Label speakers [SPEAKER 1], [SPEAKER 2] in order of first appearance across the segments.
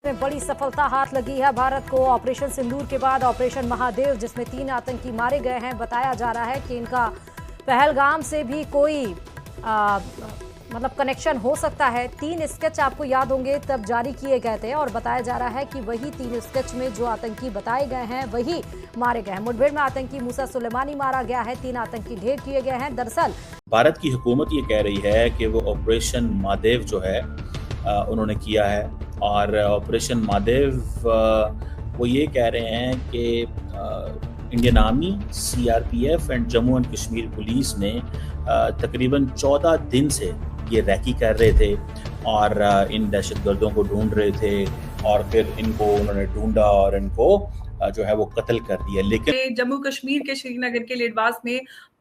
[SPEAKER 1] में बड़ी सफलता हाथ लगी है भारत को ऑपरेशन सिंदूर के बाद ऑपरेशन महादेव, जिसमें 3 आतंकी मारे गए हैं। बताया जा रहा है कि इनका पहलगाम से भी कोई मतलब कनेक्शन हो सकता है। 3 स्केच आपको याद होंगे तब जारी किए गए थे और बताया जा रहा है कि वही 3 स्केच में जो आतंकी बताए गए हैं वही मारे गए हैं। मुठभेड़ में आतंकी मूसा सुलेमानी मारा गया है, 3 आतंकी ढेर किए गए हैं। दरअसल
[SPEAKER 2] भारत की हुकूमत ये कह रही है कि वो ऑपरेशन महादेव जो है उन्होंने किया है, और ऑपरेशन महादेव वो ये कह रहे हैं कि Indian army, CRPF and Jammu and Kashmir police ने तकरीबन 14 दिन से ये रैकी कर रहे थे और इन दहशतगर्दों को ढूंढ रहे थे, और फिर इनको उन्होंने ढूंढा और इनको जो है वो कत्ल कर दिया। लेकिन
[SPEAKER 3] जम्मू कश्मीर के श्रीनगर के लेडवास में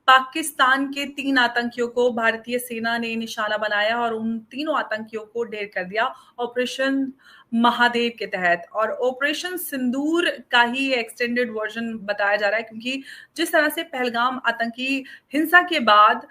[SPEAKER 3] पाकिस्तान के 3 आतंकियों को भारतीय सेना ने निशाना बनाया और उन तीनों आतंकियों को ढेर कर दिया ऑपरेशन महादेव के तहत। और ऑपरेशन सिंदूर का ही एक्सटेंडेड वर्जन बताया जा रहा है, क्योंकि जिस तरह से पहलगाम आतंकी हिंसा के बाद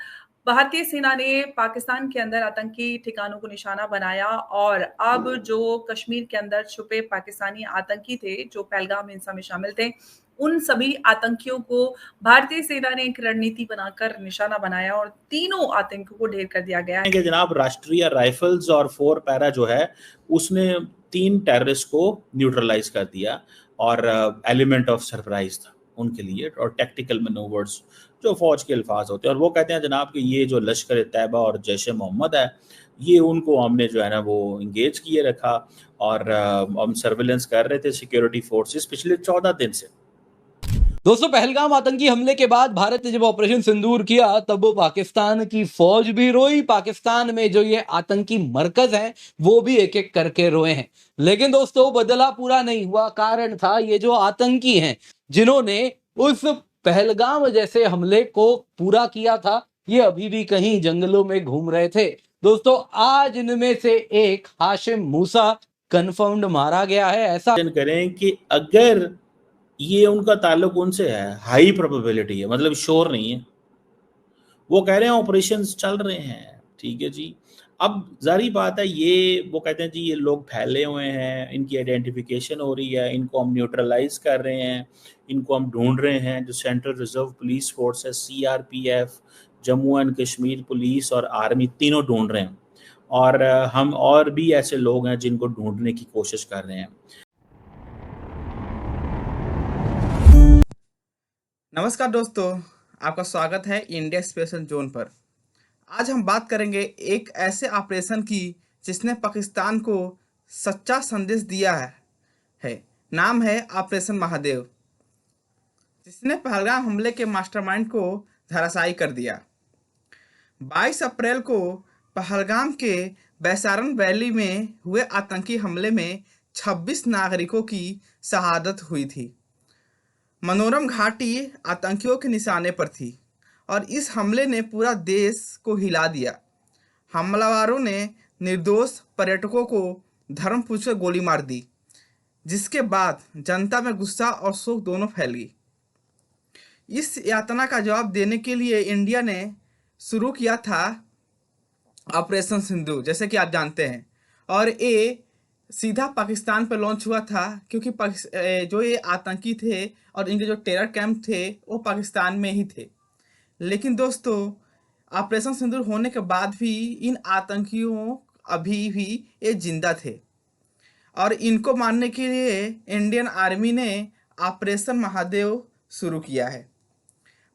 [SPEAKER 3] भारतीय सेना ने पाकिस्तान के अंदर आतंकी ठिकानों को निशाना बनाया, और अब जो कश्मीर के अंदर छुपे पाकिस्तानी आतंकी थे जो पहलगाम हिंसा में शामिल थे, उन सभी आतंकियों को भारतीय सेना ने एक रणनीति बनाकर निशाना बनाया और तीनों आतंकियों को ढेर कर दिया गया है।
[SPEAKER 2] कि जनाब राष्ट्रीय राइफल्स और 4 पैरा जो है उसने 3 टेररिस्ट को न्यूट्रलाइज कर दिया, और एलिमेंट ऑफ सरप्राइज था उनके लिए, और टैक्टिकल मैनूवर्स जो फौज के अल्फाज होते हैं। और वो कहते हैं जनाब कि ये जो लश्कर तैयबा और जैश मोहम्मद है, ये उनको हमने जो है ना वो इंगेज किए रखा, और हम सर्विलेंस कर रहे थे सिक्योरिटी फोर्सेस पिछले 14 दिन से।
[SPEAKER 4] दोस्तों, पहलगाम आतंकी हमले के बाद भारत ने जब ऑपरेशन सिंदूर किया तब वो पाकिस्तान की फौज भी रोई, पाकिस्तान में जो ये आतंकी मरकज हैं वो भी एक एक करके रोए हैं। लेकिन दोस्तों, बदला पूरा नहीं हुआ। कारण था ये जो आतंकी हैं जिन्होंने उस पहलगाम जैसे हमले को पूरा किया था, ये अभी भी कहीं जंगलों में घूम रहे थे। दोस्तों, आज इनमें से एक हाशिम मूसा कन्फर्म्ड मारा गया है। ऐसा
[SPEAKER 2] करें कि अगर ये उनका ताल्लुक उनसे है, हाई प्रोबेबिलिटी है, मतलब श्योर नहीं है। वो कह रहे हैं ऑपरेशंस चल रहे हैं, ठीक है जी। अब जारी बात है, ये वो कहते हैं जी ये लोग फैले हुए हैं, इनकी आइडेंटिफिकेशन हो रही है, इनको हम न्यूट्रलाइज कर रहे हैं, इनको हम ढूंढ रहे हैं। जो सेंट्रल रिजर्व पुलिस फोर्स है, CRPF, Jammu and Kashmir police और आर्मी, तीनों ढूंढ रहे हैं, और हम और भी ऐसे लोग हैं जिनको ढूंढने की कोशिश कर रहे हैं।
[SPEAKER 5] नमस्कार दोस्तों, आपका स्वागत है इंडिया स्पेशल जोन पर। आज हम बात करेंगे एक ऐसे ऑपरेशन की जिसने पाकिस्तान को सच्चा संदेश दिया है। नाम है ऑपरेशन महादेव, जिसने पहलगाम हमले के मास्टरमाइंड को धराशायी कर दिया। 22 अप्रैल को पहलगाम के बैसारन वैली में हुए आतंकी हमले में 26 नागरिकों की शहादत हुई थी। मनोरम घाटी आतंकियों के निशाने पर थी और इस हमले ने पूरा देश को हिला दिया। हमलावरों ने निर्दोष पर्यटकों को धर्म पूछकर गोली मार दी, जिसके बाद जनता में गुस्सा और शोक दोनों फैल गई। इस यातना का जवाब देने के लिए इंडिया ने शुरू किया था ऑपरेशन सिंधु, जैसे कि आप जानते हैं, और ये सीधा पाकिस्तान पर लॉन्च हुआ था, क्योंकि जो ये आतंकी थे और इनके जो टेरर कैंप थे वो पाकिस्तान में ही थे। लेकिन दोस्तों, ऑपरेशन सिंदूर होने के बाद भी इन आतंकियों अभी भी ये जिंदा थे, और इनको मारने के लिए इंडियन आर्मी ने ऑपरेशन महादेव शुरू किया है।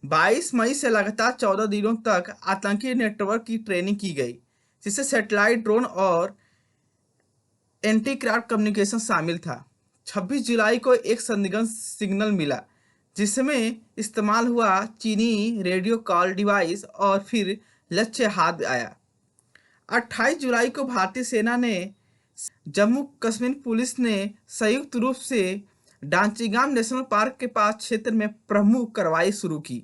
[SPEAKER 5] 22 मई से लगातार 14 दिनों तक आतंकी नेटवर्क की ट्रेनिंग की गई, जिससे सैटेलाइट, ड्रोन और एंटी क्राफ्ट कम्युनिकेशन शामिल था। 26 जुलाई को एक संदिग्ध सिग्नल मिला, जिसमें इस्तेमाल हुआ चीनी रेडियो कॉल डिवाइस, और फिर लक्ष्य हाथ आया। 28 जुलाई को भारतीय सेना ने, जम्मू कश्मीर पुलिस ने संयुक्त रूप से डांचीगाम नेशनल पार्क के पास क्षेत्र में प्रमुख कार्रवाई शुरू की।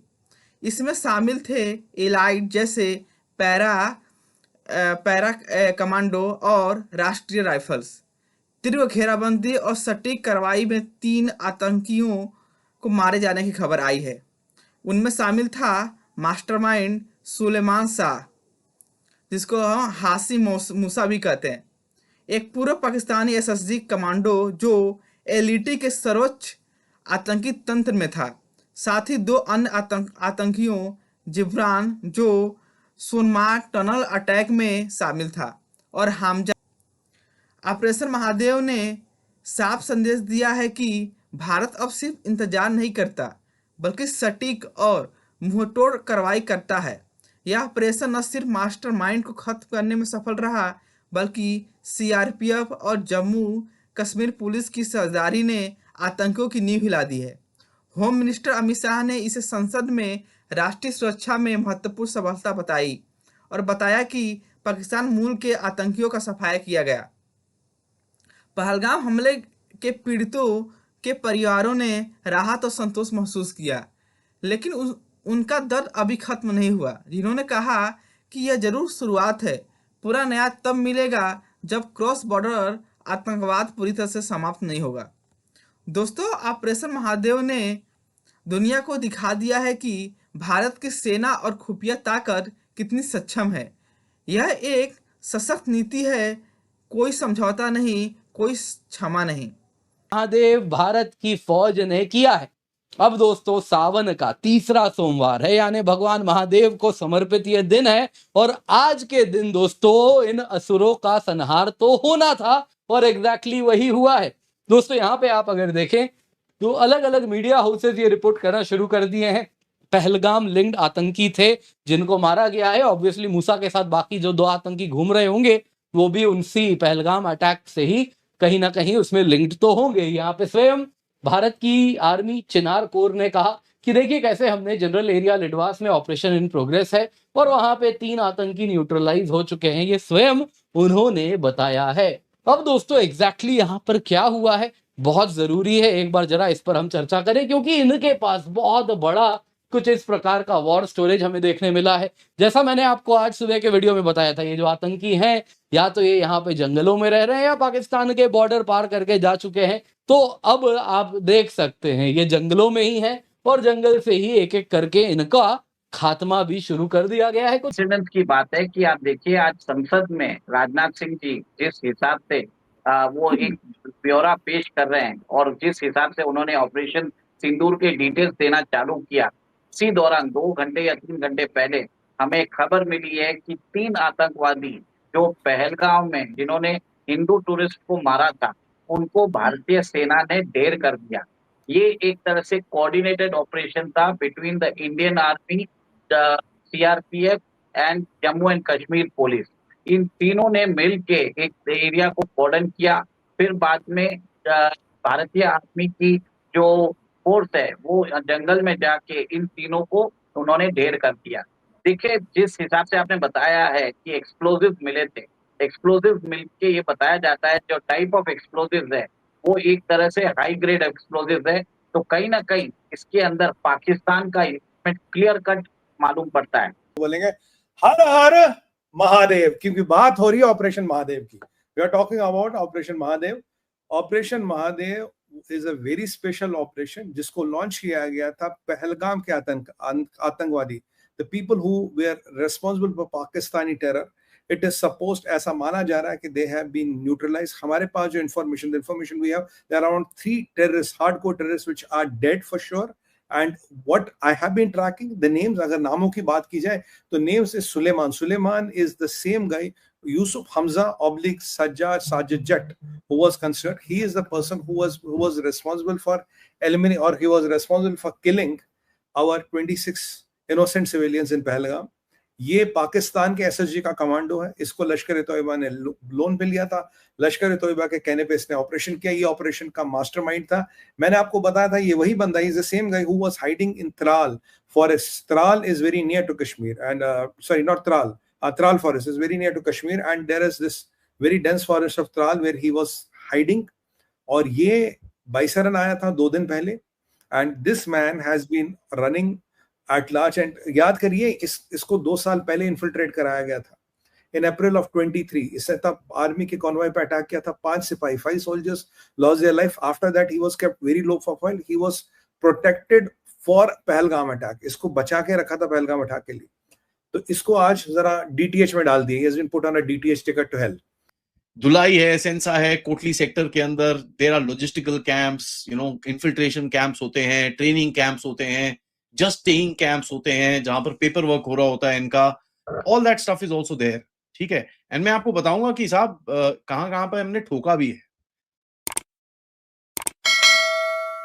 [SPEAKER 5] इसमें शामिल थे एलाइट जैसे पैरा कमांडो और राष्ट्रीय राइफल्स। तीव्र घेराबंदी और सटीक कार्रवाई में 3 आतंकियों को मारे जाने की खबर आई है। उनमें शामिल था मास्टरमाइंड सुलेमान शाह, जिसको हम हाशिम मूसा भी कहते हैं। एक पूर्व पाकिस्तानी एसएसजी कमांडो जो एलईटी के सर्वोच्च आतंकी तंत्र में था, साथ ही 2 अन्य आतंकियों जिब्रान जो सोनमार्ग टनल अटैक में शामिल था और हामजा। ऑपरेशन महादेव ने साफ संदेश दिया है कि भारत अब सिर्फ इंतजार नहीं करता बल्कि सटीक और मुंहतोड़ कार्रवाई करता है। यह ऑपरेशन न सिर्फ मास्टरमाइंड को खत्म करने में सफल रहा बल्कि सीआरपीएफ और जम्मू कश्मीर पुलिस की साझेदारी ने आतंकियों की नींव हिला दी है। होम मिनिस्टर अमित शाह ने इसे संसद में राष्ट्रीय सुरक्षा में महत्वपूर्ण सफलता बताई और बताया कि पाकिस्तान मूल के आतंकियों का सफाया किया गया। पहलगाम हमले के पीड़ितों के परिवारों ने राहत और संतोष महसूस किया, लेकिन उनका दर्द अभी खत्म नहीं हुआ, जिन्होंने कहा कि यह जरूर शुरुआत है। पूरा न्याय तब मिलेगा जब क्रॉस बॉर्डर आतंकवाद पूरी तरह से समाप्त नहीं होगा। दोस्तों, ऑपरेशन महादेव ने दुनिया को दिखा दिया है कि भारत की सेना और खुफिया ताकत कितनी सक्षम है। यह एक सशक्त नीति है, कोई समझौता नहीं, कोई क्षमा नहीं।
[SPEAKER 4] महादेव भारत की फौज ने किया है। अब दोस्तों, सावन का तीसरा सोमवार है, यानी भगवान महादेव को समर्पित यह दिन है और आज के दिन दोस्तों इन असुरों का संहार तो होना था और एग्जैक्टली वही हुआ है। दोस्तों, यहाँ पे आप अगर देखें तो अलग अलग मीडिया हाउसेज ये रिपोर्ट करना शुरू कर दिए हैं। पहलगाम लिंक्ड आतंकी थे जिनको मारा गया है। ऑब्वियसली मूसा के साथ बाकी जो 2 आतंकी घूम रहे होंगे वो भी उनसी पहलगाम अटैक से ही कहीं ना कहीं उसमें लिंक्ड तो होंगे। यहाँ पे स्वयं भारत की आर्मी चिनार कोर ने कहा कि देखिए कैसे हमने जनरल एरिया लिडवास में ऑपरेशन इन प्रोग्रेस है और वहां पे 3 आतंकी न्यूट्रलाइज हो चुके हैं, ये स्वयं उन्होंने बताया है। अब दोस्तों एग्जैक्टली यहाँ पर क्या हुआ है बहुत जरूरी है एक बार जरा इस पर हम चर्चा करें, क्योंकि इनके पास बहुत बड़ा कुछ इस प्रकार का वॉर स्टोरेज हमें देखने मिला है। जैसा मैंने आपको आज सुबह के वीडियो में बताया था, ये जो आतंकी हैं या तो ये यहाँ पे जंगलों में रह रहे हैं या पाकिस्तान के बॉर्डर पार करके जा चुके हैं। तो अब आप देख सकते हैं ये जंगलों में ही है और जंगल से ही एक एक करके इनका खात्मा भी शुरू कर दिया गया है। कुछ
[SPEAKER 6] इंसिडेंट की बात है कि आप देखिए आज संसद में राजनाथ सिंह जी जिस हिसाब से वो एक ब्यौरा पेश कर रहे हैं और जिस हिसाब से उन्होंने ऑपरेशन सिंदूर के डिटेल्स देना चालू किया, इसी दौरान 2 घंटे या 3 घंटे पहले हमें खबर मिली है कि 3 आतंकवादी जो पहलगाम में जिन्होंने हिंदू टूरिस्ट को मारा था उनको भारतीय सेना ने ढेर कर दिया। ये एक तरह से कोऑर्डिनेटेड ऑपरेशन था between the Indian army, CRPF and Jammu and Kashmir police. इन तीनों ने मिल के एक एरिया को कॉर्डन किया। फिर बाद में भारतीय आर्मी की जो फोर्स है वो जंगल में जाके इन तीनों को उन्होंने ढेर कर दिया। देखिए जिस हिसाब से आपने बताया है कि एक्सप्लोजिव मिले थे, एक्सप्लोजिव मिल के ये बताया जाता है जो टाइप ऑफ एक्सप्लोजिव है वो एक तरह से हाई ग्रेड एक्सप्लोजिव है। तो कहीं ना कहीं इसके अंदर पाकिस्तान का इन्वॉल्वमेंट क्लियर कट मालूम पड़ता है।
[SPEAKER 7] बोलेंगे हर हर महादेव, क्योंकि बात हो रही है ऑपरेशन महादेव की। We are talking about operation Mahadev. Operation Mahadev is a very special operation जिसको लॉन्च किया गया था पहलगाम के आतंकवादी, the people who were responsible for Pakistani terror. It is supposed, ऐसा माना जा रहा है कि दे हैव बीन न्यूट्रलाइज्ड। हमारे पास जो information we have, there are around 3 terrorists, hardcore terrorists which are dead for sure. And what I have been tracking, the names, अगर नामों की बात की जाए तो names is Suleiman. Suleiman is the same guy, Yusuf Hamza / Sajid Jat, who was considered. He is the person who was responsible for eliminating, or he was responsible for killing our 26 innocent civilians in Pahalgam. ये पाकिस्तान के SSG का commando है। इसको लश्कर ए तोयबा ने loan पे लिया था। लश्कर ए तोयबा के कहने पे इसने ऑपरेशन किया। ये ऑपरेशन का मास्टरमाइंड था। मैंने आपको बताया था ये वही बंदा, is the same guy who was hiding in Tral forest. Tral is very near to Kashmir and sorry not Tral, Tral forest is very near to Kashmir and there is this very dense forest of Tral where he was hiding. और ये बाइसरन आया था 2 दिन पहले and this man has been running at large. And याद करिए इसको 2 साल पहले इन्फिल्ट्रेट कराया गया था इन अप्रैल ऑफ 23। इससे तब आर्मी के कॉन्वॉय पे अटैक किया था। 5 सिपाही, 5 soldiers lost their life. After that he was kept very low profile. He was protected for Pahalgam attack. इसको बचा के रखा था पहलगाम अटैक के लिए। तो इसको आज जरा डीटीएच में डाल दिया। He has been put on a DTH ticket to hell.
[SPEAKER 8] धुलाई है, सेंसा है, कोटली सेक्टर के अंदर there are logistical camps, infiltration camps होते हैं, ट्रेनिंग कैंप्स होते हैं, जस्ट स्टेइंग कैंप्स होते हैं जहां पर पेपर वर्क हो रहा होता है इनका, all that stuff is also there, ठीक है। एंड मैं आपको बताऊंगा कि साहब कहाँ कहाँ पर हमने ठोका भी है,